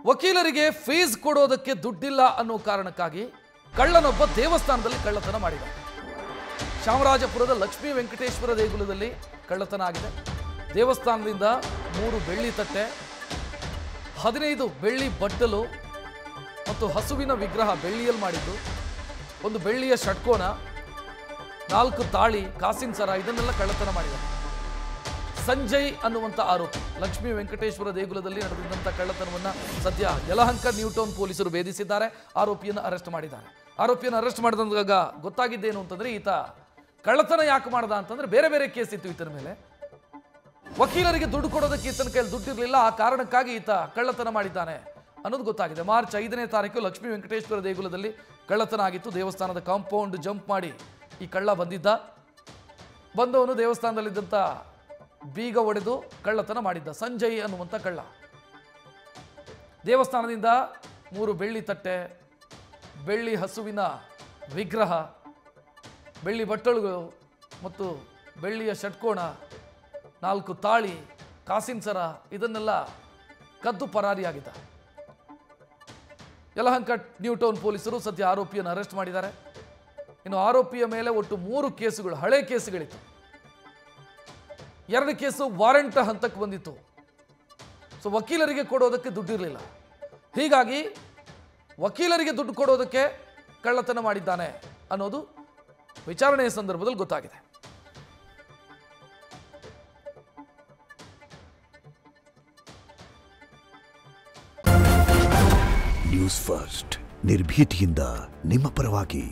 ವಕೀಲರಿಗೆ ಫೀಸ್ ಕೊಡೋದಕ್ಕೆ ದುಡ್ಡಿಲ್ಲ ಅನ್ನೋ ಕಾರಣಕ್ಕಾಗಿ ಕಳ್ಳನೊಬ್ಬ ದೇವಸ್ಥಾನದಲ್ಲಿ ಕಳ್ಳತನ ಮಾಡಿದ. ಚಾಮರಾಜಪುರದ ಲಕ್ಷ್ಮೀ ವೆಂಕಟೇಶ್ವರ ದೇಗುಲದಲ್ಲಿ ಕಳ್ಳತನ ಆಗಿದೆ. ದೇವಸ್ಥಾನದಿಂದ 3 ಬೆಳ್ಳಿ ತಟ್ಟೆ, 15 ಬೆಳ್ಳಿ ಬಟ್ಟಲು ಮತ್ತು ಹಸುವಿನ ವಿಗ್ರಹ ಬೆಳ್ಳಿಯಲ್ಲಿ ಮಾಡಿದ್ದು, 1 ಬೆಳ್ಳಿಯ ಷಟ್ಕೋನ, 4 ತಾಳಿ, ಕಾಸಿನ ಸರ ಇದನ್ನೆಲ್ಲ ಕಳ್ಳತನ ಮಾಡಿದ ಸಂಜಯ್ ಅನ್ನುವಂಥ ಆರೋಪಿ. ಲಕ್ಷ್ಮೀ ವೆಂಕಟೇಶ್ವರ ದೇಗುಲದಲ್ಲಿ ನಡೆದಿದ್ದಂಥ ಕಳ್ಳತನವನ್ನು ಸದ್ಯ ಯಲಹಂಕ ನ್ಯೂ ಟೌನ್ ಪೊಲೀಸರು ಭೇದಿಸಿದ್ದಾರೆ. ಆರೋಪಿಯನ್ನು ಅರೆಸ್ಟ್ ಮಾಡಿದ್ದಾರೆ. ಆರೋಪಿಯನ್ನು ಅರೆಸ್ಟ್ ಮಾಡಿದಾಗ ಗೊತ್ತಾಗಿದ್ದೇನು ಅಂತಂದ್ರೆ, ಈತ ಕಳ್ಳತನ ಯಾಕೆ ಮಾಡ್ದ ಅಂತಂದ್ರೆ ಬೇರೆ ಬೇರೆ ಕೇಸ್ ಇತ್ತು ಈತನ ಮೇಲೆ. ವಕೀಲರಿಗೆ ದುಡ್ಡು ಕೊಡೋದಕ್ಕೆ ಈತನ ಕೈಯಲ್ಲಿ ದುಡ್ಡಿರಲಿಲ್ಲ, ಆ ಕಾರಣಕ್ಕಾಗಿ ಈತ ಕಳ್ಳತನ ಮಾಡಿದ್ದಾನೆ ಅನ್ನೋದು ಗೊತ್ತಾಗಿದೆ. ಮಾರ್ಚ್ 5ನೇ ತಾರೀಕು ಲಕ್ಷ್ಮೀ ವೆಂಕಟೇಶ್ವರ ದೇಗುಲದಲ್ಲಿ ಕಳ್ಳತನ ಆಗಿತ್ತು. ದೇವಸ್ಥಾನದ ಕಾಂಪೌಂಡ್ ಜಂಪ್ ಮಾಡಿ ಈ ಕಳ್ಳ ಬಂದಿದ್ದ. ಬಂದವನು ದೇವಸ್ಥಾನದಲ್ಲಿದ್ದಂಥ ಬೀಗ ಒಡೆದು ಕಳ್ಳತನ ಮಾಡಿದ್ದ ಸಂಜಯ್ ಅನ್ನುವಂಥ ಕಳ್ಳ. ದೇವಸ್ಥಾನದಿಂದ 3 ಬೆಳ್ಳಿ ತಟ್ಟೆ, ಬೆಳ್ಳಿ ಹಸುವಿನ ವಿಗ್ರಹ, ಬೆಳ್ಳಿ ಬಟ್ಟಲುಗಳು ಮತ್ತು ಬೆಳ್ಳಿಯ ಷಟ್ಕೋಣ, 4 ತಾಳಿ, ಕಾಸಿನ ಸರ ಇದನ್ನೆಲ್ಲ ಕದ್ದು ಪರಾರಿಯಾಗಿದ್ದ. ಯಲಹಂಕ ನ್ಯೂ ಟೌನ್ ಪೊಲೀಸರು ಸದ್ಯ ಆರೋಪಿಯನ್ನು ಅರೆಸ್ಟ್ ಮಾಡಿದ್ದಾರೆ. ಇನ್ನು ಆರೋಪಿಯ ಮೇಲೆ ಒಟ್ಟು 3 ಕೇಸುಗಳು, ಹಳೆ ಕೇಸುಗಳಿತ್ತು. 2 ಕೇಸು ವಾರೆಂಟ್ ಹಂತಕ್ಕೆ ಬಂದಿತ್ತು. ಸೊ ವಕೀಲರಿಗೆ ಕೊಡೋದಕ್ಕೆ ದುಡ್ಡಿರಲಿಲ್ಲ, ಹೀಗಾಗಿ ವಕೀಲರಿಗೆ ದುಡ್ಡು ಕೊಡೋದಕ್ಕೆ ಕಳ್ಳತನ ಮಾಡಿದ್ದಾನೆ ಅನ್ನೋದು ವಿಚಾರಣೆಯ ಸಂದರ್ಭದಲ್ಲಿ ಗೊತ್ತಾಗಿದೆ. ನ್ಯೂಸ್ ಫಸ್ಟ್ ನಿರ್ಭೀತಿಯಿಂದ ನಿಮ್ಮ ಪರವಾಗಿ.